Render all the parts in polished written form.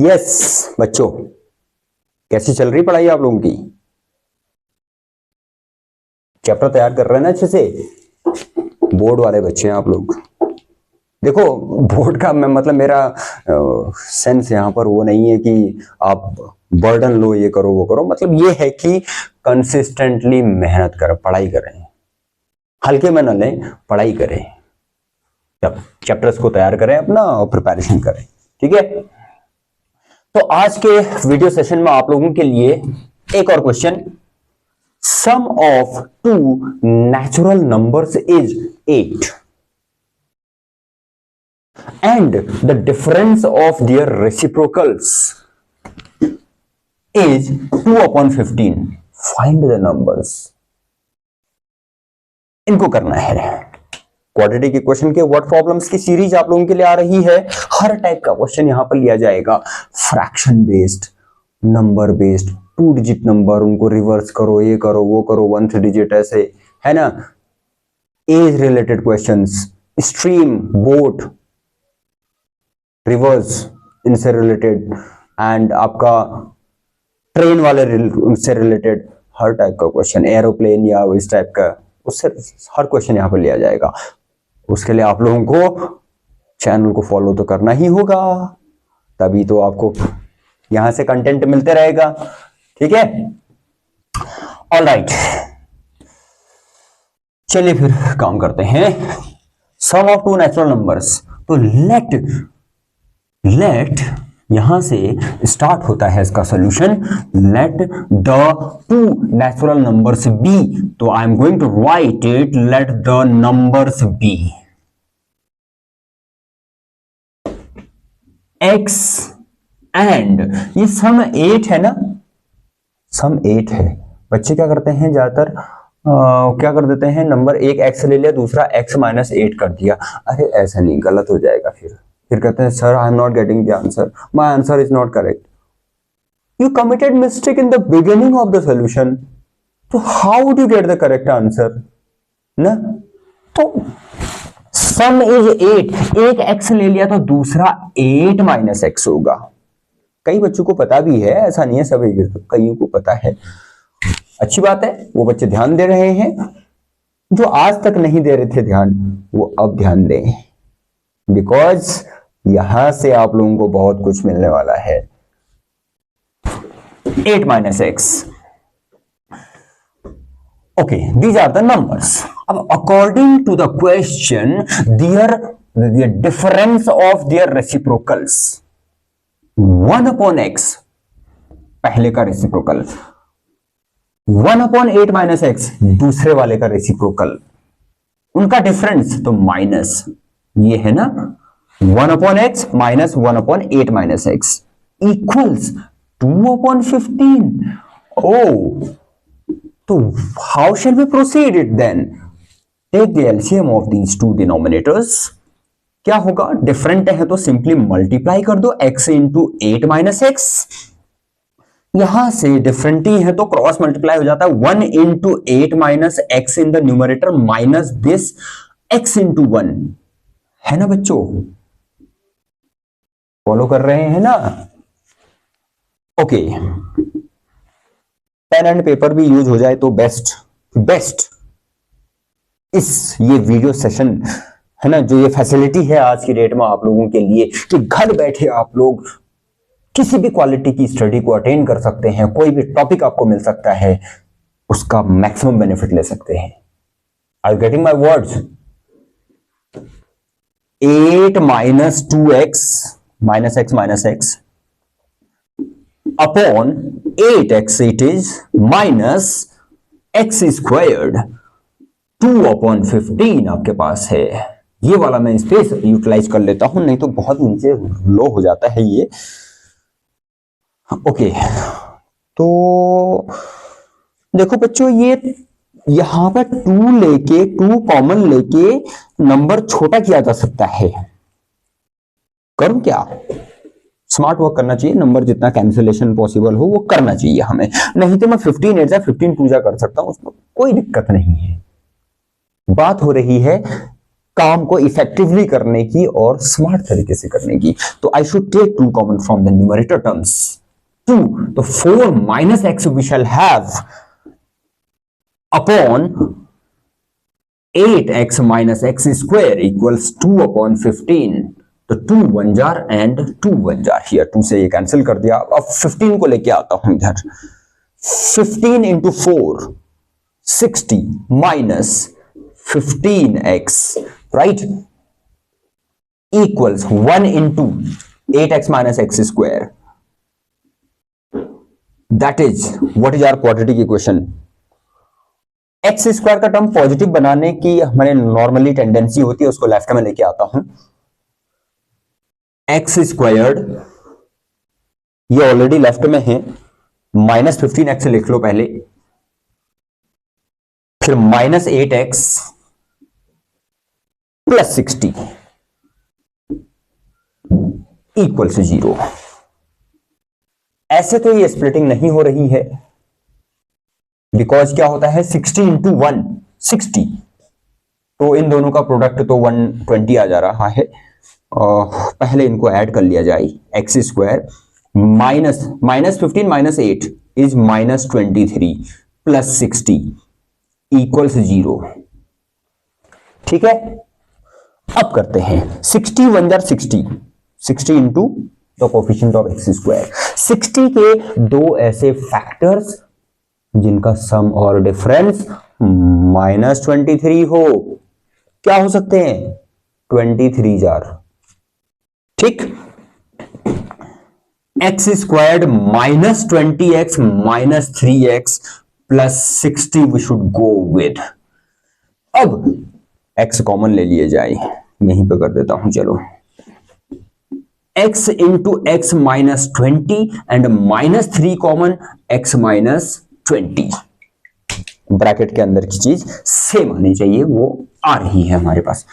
Yes बच्चों, कैसी चल रही पढ़ाई आप लोगों की? चैप्टर तैयार कर रहे हैं ना अच्छे से? बोर्ड वाले बच्चे हैं आप लोग। देखो, बोर्ड का मैं मतलब मेरा सेंस यहाँ पर वो नहीं है कि आप बर्डन लो, ये करो वो करो। मतलब ये है कि कंसिस्टेंटली मेहनत करें, पढ़ाई करें, हल्के में न लें, पढ़ाई करें, चैप्टर्स को तैयार करें अपना और प्रिपरेशन करें। ठीक है, तो आज के वीडियो सेशन में आप लोगों के लिए एक और question, sum of two natural numbers is 8 and the difference of their reciprocals is 2/15. Find the numbers. इनको करना है। क्वाड्रेटिक इक्वेशन के वर्ड प्रॉब्लम्स की सीरीज आप लोगों के लिए आ रही है। हर टाइप का क्वेश्चन यहां पर लिया जाएगा, fraction based, number based, 2 digit number, उनको रिवर्स करो, ये करो वो करो, 1 डिजिट, ऐसे है ना। Age related questions, stream, boat, reverse इनसे रिलेटेड, एंड आपका ट्रेन वाले से रिलेटेड हर टाइप का क्वेश्चन, एरोप्लेन या इस टाइप का, उससे हर क्वेश्चन यहां पर लिया जाएगा। उसके लिए आप लोगों को चैनल को फॉलो तो करना ही होगा, तभी तो आपको यहां से कंटेंट मिलते रहेगा। ठीक है, ऑलराइट, चलिए फिर काम करते हैं। Sum of two natural numbers, तो लेट यहां से स्टार्ट होता है इसका solution. Let the two natural numbers be, तो I am going to write it, let the numbers be x and, ये सम 8 है ना, सम 8 है। बच्चे क्या करते हैं ज्यादातर, क्या कर देते हैं, नंबर एक x ले लिया, दूसरा x - 8 कर दिया। अरे ऐसा नहीं, गलत हो जाएगा। फिर कहते हैं sir I am not getting the answer, my answer is not correct. You committed mistake in the beginning of the solution, तो how would you get the correct answer ना। तो सम इज 8, एक x ले लिया तो दूसरा 8 - x होगा। कई बच्चों को पता भी है, ऐसा नहीं है सभी, कईयों को पता है। अच्छी बात है, वो बच्चे ध्यान दे रहे हैं। जो आज तक नहीं दे रहे थे ध्यान, वो अब ध्यान दें, बिकॉज यहां से आप लोगों को बहुत कुछ मिलने वाला है। 8 - x, okay, these are the numbers. अब according to the question, their difference of their reciprocals, 1/x पहले का रेसिप्रोकल, 1/8 - x दूसरे वाले का रेसिप्रोकल, उनका डिफरेंस तो माइनस, ये है ना, 1/x - 1/8 - x equals 2/15. Oh, so how shall we proceed it then? Take the LCM of these two denominators. क्या होगा, डिफरेंट है तो सिंपली मल्टीप्लाई कर दो x into 8 - x। यहां से डिफरेंट ही है तो क्रॉस मल्टीप्लाई हो जाता है, 1 into 8 - x in the numerator minus this x into 1, है ना बच्चों, फॉलो कर रहे हैं ना। ओके, पेन एंड पेपर भी यूज हो जाए तो बेस्ट। इस ये वीडियो सेशन है ना, जो ये फैसिलिटी है आज की डेट में आप लोगों के लिए कि घर बैठे आप लोग किसी भी क्वालिटी की स्टडी को अटेन कर सकते हैं, कोई भी टॉपिक आपको मिल सकता है, उसका मैक्सिमम बेनिफिट ले सकते हैं। Are you getting my words? 8 - 2x - x upon 8x it is minus x squared 2/15 आपके पास है। ये वाला मैं स्पेस यूटिलाइज कर लेता हूं, नहीं तो बहुत नीचे लो हो जाता है ये। ओके, तो देखो बच्चों, ये यहां पर 2 कॉमन लेके नंबर छोटा किया जा सकता है। करूं क्या? स्मार्ट वर्क करना चाहिए, नंबर जितना कैंसिलेशन पॉसिबल हो वो करना चाहिए हमें, नहीं तो मैं 15 8 15 पूजा कर सकता हूं, उसमें कोई दिक्कत नहीं है। बात हो रही है काम को इफेक्टिवली करने की और स्मार्ट तरीके से करने की। तो I should take 2 common from the numerator terms 2, तो 4 minus x we shall have upon 8x minus x square equals 2 upon 15, तो 2 1 जार एंड 2 1 जार, हियर 2 से ये कैंसिल कर दिया। अब 15 को लेके आता हूं इधर, 15 into 4 60 minus 15x right equals 1 into 8x minus x square, that is what is our quadratic equation. X square का टर्म पॉजिटिव बनाने की हमारे नॉर्मली टेंडेंसी होती है, उसको लेफ्ट में लेके आता हूं। एक्स स्क्वायर्ड ये ऑलरेडी लेफ्ट में है, माइनस 15x लिख लो पहले, फिर minus 8x plus 60 equal to 0। ऐसे तो ये स्प्लिटिंग नहीं हो रही है, बिकॉज क्या होता है 60 इंटू 1 60, तो इन दोनों का प्रोडक्ट तो 120 आ जा रहा है। पहले इनको ऐड कर लिया जाए, x square minus 15 minus 8 is minus 23 plus 60 equals 0। ठीक है, अब करते हैं 60 1 jar 60 into the coefficient of x square. 60 के दो ऐसे फैक्टर्स जिनका सम और डिफरेंस माइनस 23 हो, क्या हो सकते हैं 23 जार। ठीक, x squared minus 20x minus 3x plus 60 we should go with. अब x कॉमन ले लिए जाए, यहीं पे कर देता हूं, चलो x into x minus 20 and minus 3 common, x minus 20। Bracket के अंदर की चीज सेम आनी चाहिए, वो आ रही है हमारे पास।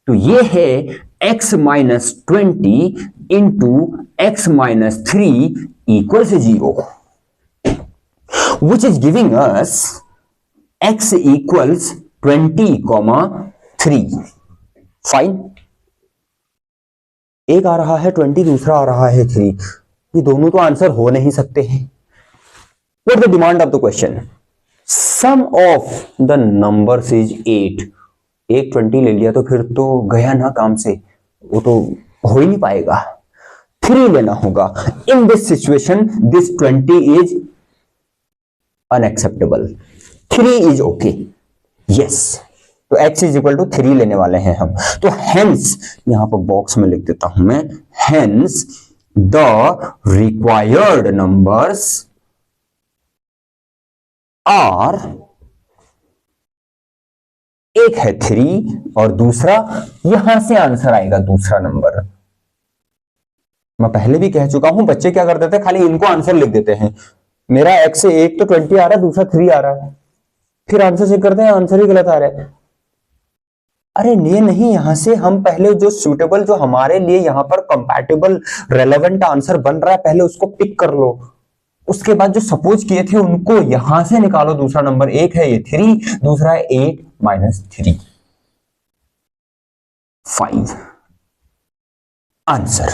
तो ये है x minus 20 into x minus 3 equals 0, which is giving us x equals 20,3। Fine, एक आ रहा है 20, दूसरा आ रहा है 3, ये दोनों तो आंसर हो नहीं सकते हैं। What the demand of the question? Sum of the numbers is 8। एक 20 ले लिया तो फिर तो गया ना काम से, वो तो हो ही नहीं पाएगा। 3 लेना होगा। In this situation, this 20 is unacceptable. 3 is okay. Yes. तो x is equal to 3 लेने वाले हैं हम। तो hence यहां पर बॉक्स में लिख देता हूं मैं, hence the required numbers are, एक है 3 और दूसरा यहां से आंसर आएगा दूसरा नंबर। मैं पहले भी कह चुका हूं, बच्चे क्या कर देते हैं, खाली इनको आंसर लिख देते हैं। मेरा x से एक तो 20 आ रहा है, दूसरा 3 आ रहा है, फिर आंसर चेक करते हैं, आंसर ही गलत आ रहा है। अरे ये नहीं, यहां से हम पहले जो सूटेबल, जो हमारे लिए यहां पर कंपैटिबल रेलेवेंट आंसर बन रहा है, पहले उसको पिक कर लो। उसके बाद जो सपोज किए थे उनको यहां से निकालो। दूसरा नंबर, एक है ये 3, दूसरा है 8 माइनस 3, 5 आंसर।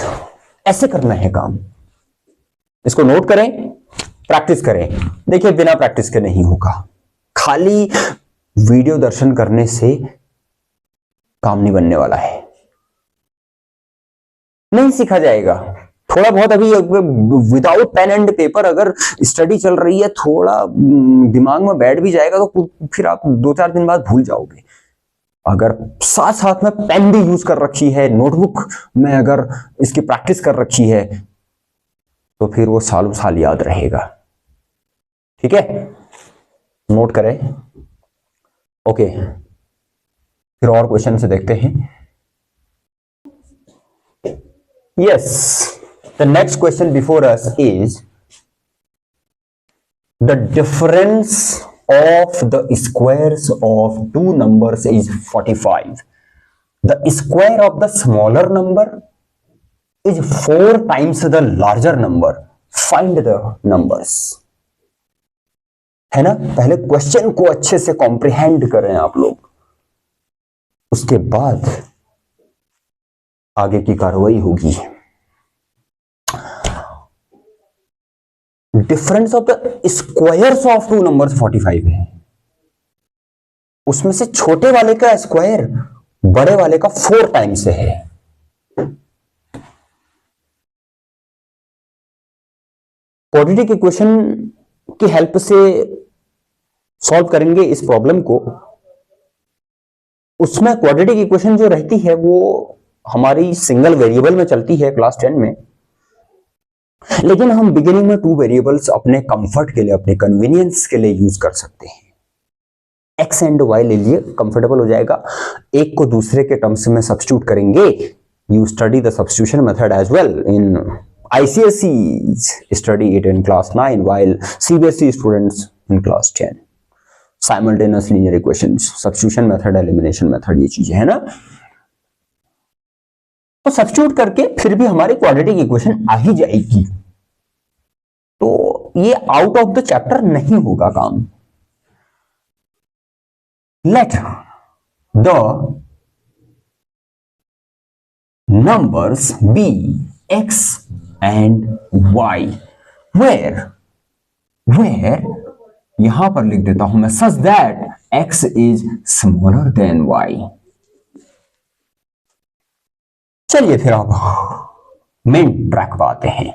ऐसे करना है काम, इसको नोट करें, प्रैक्टिस करें। देखिए बिना प्रैक्टिस के नहीं होगा, खाली वीडियो दर्शन करने से काम नहीं बनने वाला है, नहीं सीखा जाएगा। थोड़ा बहुत अभी विदाउट पेन एंड पेपर अगर स्टडी चल रही है, थोड़ा दिमाग में बैठ भी जाएगा तो फिर आप 2-4 दिन बाद भूल जाओगे। अगर साथ साथ में पेन भी यूज कर रखी है, नोटबुक में अगर इसकी प्रैक्टिस कर रखी है, तो फिर वो सालों साल याद रहेगा। ठीक है, नोट करें। ओके, फिर और क्वेश्चन से देखते हैं। Yes, the next question before us is the difference of the squares of two numbers is 45. The square of the smaller number is 4 times the larger number. Find the numbers. है ना, पहले question को अच्छे से comprehend करें आप लोग। उसके बाद आगे की कार्रवाई होगी। Difference of the squares of two numbers 45 है, उसमें से छोटे वाले का स्क्वायर बड़े वाले का 4 टाइम्स है। क्वाड्रेटिक इक्वेशन की हेल्प से सॉल्व करेंगे इस प्रॉब्लम को। उसमें क्वाड्रेटिक इक्वेशन जो रहती है वो हमारी सिंगल वेरिएबल में चलती है क्लास 10 में, लेकिन हम बिगिनिंग में 2 वेरिएबल्स अपने कंफर्ट के लिए, अपने कन्वीनियंस के लिए यूज कर सकते हैं। एक्स एंड वाई ले लिए, कंफर्टेबल हो जाएगा। एक को दूसरे के टर्म्स में सब्स्टिट्यूट करेंगे। You study the substitution method as well in ICSE, study it in class 9 while CBSE students in class 10. Simultaneous linear equations, substitution method, elimination method, ये चीजें है ना। तो सब्स्टिट्यूट करके फिर भी हमारी क्वाड्रेटिक इक्वेशन आ ही जाएगी। तो ये आउट ऑफ द चैप्टर नहीं होगा काम। Let the numbers be x and y where यहां पर लिख देता हूं मैं such that x is smaller than y। चलिए फिर अब मेन ट्रैक पे आते हैं।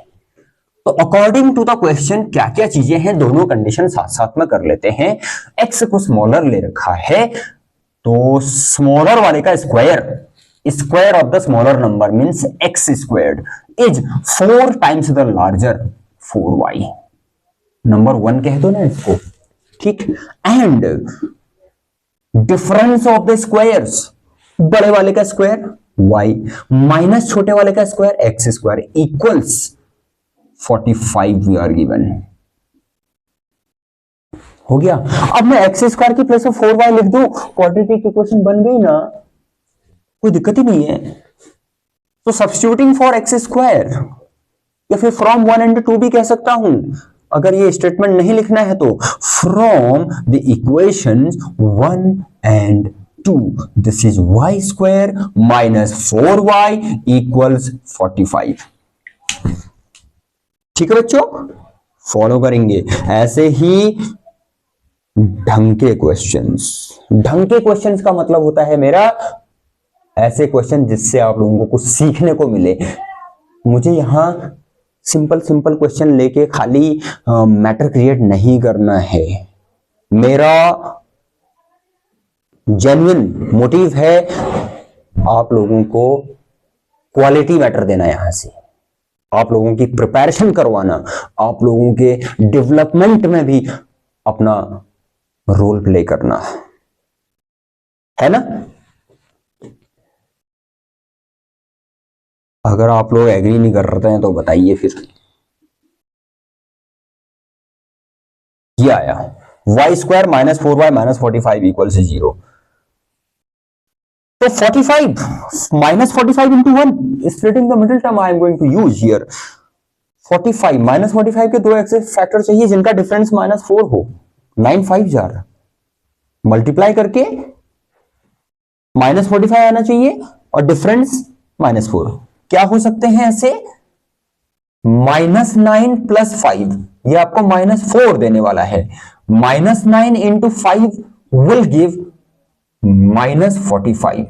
तो अकॉर्डिंग टू द क्वेश्चन क्या क्या चीजें हैं, दोनों कंडीशन साथ साथ में कर लेते हैं। x को स्मॉलर ले रखा है तो स्मॉलर वाले का square of the smaller number means x squared is 4 times the larger 4y। Number 1 कह दो ना इसको, ठीक। And difference of the squares, बड़े वाले का स्क्वायर y माइनस छोटे वाले का square x square equals 45 we are given. हो गया। अब मैं x स्क्वायर की प्लेस में 4y लिख दूं, क्वाड्रेटिक इक्वेशन बन गई ना, कोई दिक्कत ही नहीं है। तो सब्स्टिट्यूटिंग फॉर x स्क्वायर, या फिर फ्रॉम 1 एंड 2 भी कह सकता हूं। अगर ये स्टेटमेंट नहीं लिखना है तो from the equations 1 and 2 this is y square minus 4y equals 45। ठीक है बच्चों, फॉलो करेंगे ऐसे ही ढंग के क्वेश्चंस का मतलब होता है मेरा ऐसे क्वेश्चन जिससे आप लोगों को कुछ सीखने को मिले। मुझे यहां सिंपल क्वेश्चन लेके खाली मैटर क्रिएट नहीं करना है। मेरा जेन्युइन मोटिव है आप लोगों को क्वालिटी मैटर देना, यहां से आप लोगों की प्रिपरेशन करवाना, आप लोगों के डेवलपमेंट में भी अपना रोल प्ले करना है ना। अगर आप लोग एग्री नहीं कर रहे हैं तो बताइए फिर। ये आया y square minus 4y minus 45 equal से 0। तो 45 minus 45 into 1 splitting the middle term I am going to use here। 45 minus 45 के 2 एक्सेस फैक्टर चाहिए जिनका डिफरेंस -4 हो। 9 5 जार मल्टीप्लाई करके -45 आना चाहिए और डिफरेंस -4। क्या हो सकते हैं ऐसे? -9 प्लस 5, ये आपको -4 देने वाला है। -9 into 5 will give -45।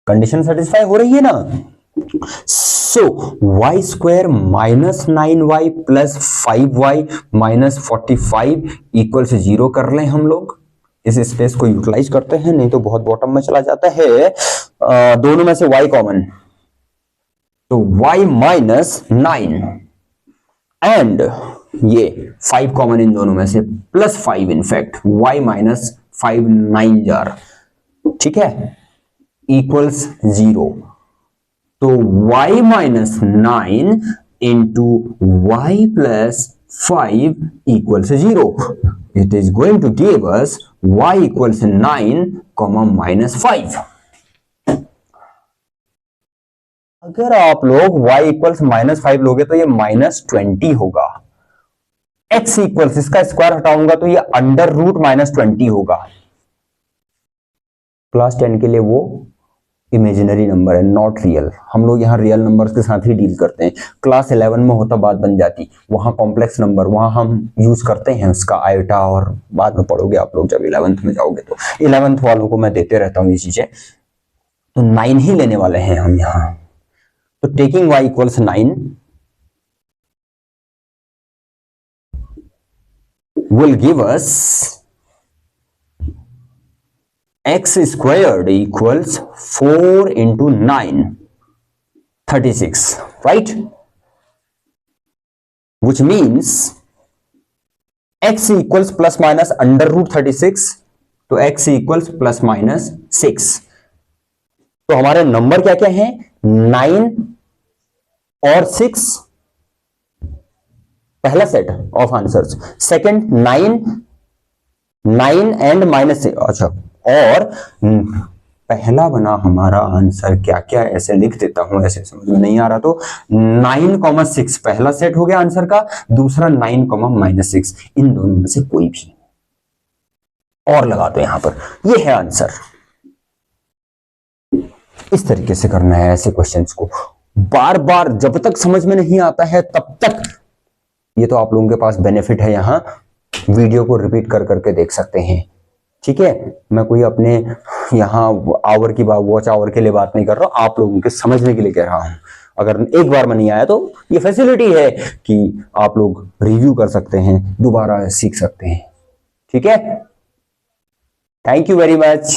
Condition satisfy हो रही है ना। सो y square -9y plus 5y minus 45 equal से 0 कर लें हम लोग। इस स्पेस को यूटिलाइज करते हैं, नहीं तो बहुत बॉटम में चला जाता है। दोनों में से y कॉमन, तो y -9 एंड ये 5 कॉमन इन दोनों में से, प्लस 5 इनफैक्ट y -5 9 जार, ठीक है, इक्वल्स 0। तो y -9 into y plus 5 equals 0। It is going to give us y equals 9, -5। अगर आप लोग y इक्वल्स -5 लोगे तो ये -20 होगा। x इक्वल्स, इसका स्क्वायर हटाऊंगा तो ये अंडर रूट -20 होगा। क्लास 10 के लिए वो इमेजिनरी नंबर है, नॉट रियल। हम लोग यहाँ रियल नंबर्स के साथ ही डील करते हैं। क्लास 11 में होता बात बन जाती, वहाँ कॉम्प्लेक्स नंबर, वहाँ हम यूज करते हैं उसका आयोटा, और बाद में पढ़ोगे आप लोग जब 11th में जाओगे तो। 11th वालों को मैं देते रहता हूँ ये चीजें। तो 9 ही लेने वाले हैं हम यहाँ। तो taking y equals 9 will give us x squared equals 4 into 9, 36, right? Which means x equals plus minus under root 36, तो x equals plus minus 6। तो हमारे नंबर क्या क्या हैं? 9 और 6 पहला set of answers. Second 9 and minus, अच्छा, और पहला बना हमारा आंसर क्या क्या, ऐसे लिख देता हूं, ऐसे समझ में नहीं आ रहा तो 9,6 पहला सेट हो गया आंसर का, दूसरा 9,-6, इन दोनों में से कोई भी और लगा दो यहां पर, ये है आंसर। इस तरीके से करना है ऐसे क्वेश्चंस को बार बार, जब तक समझ में नहीं आता है तब तक। ये तो आप लोगों के पास बेनिफिट है, यहां वीडियो को रिपीट कर करके देख सकते हैं, ठीक है। मैं कोई अपने यहाँ आवर की बात, वॉच आवर के लिए बात नहीं कर रहा हूं, आप लोगों के समझने के लिए कह रहा हूं। अगर एक बार में नहीं आया तो ये फैसिलिटी है कि आप लोग रिव्यू कर सकते हैं, दोबारा सीख सकते हैं, ठीक है। Thank you very much.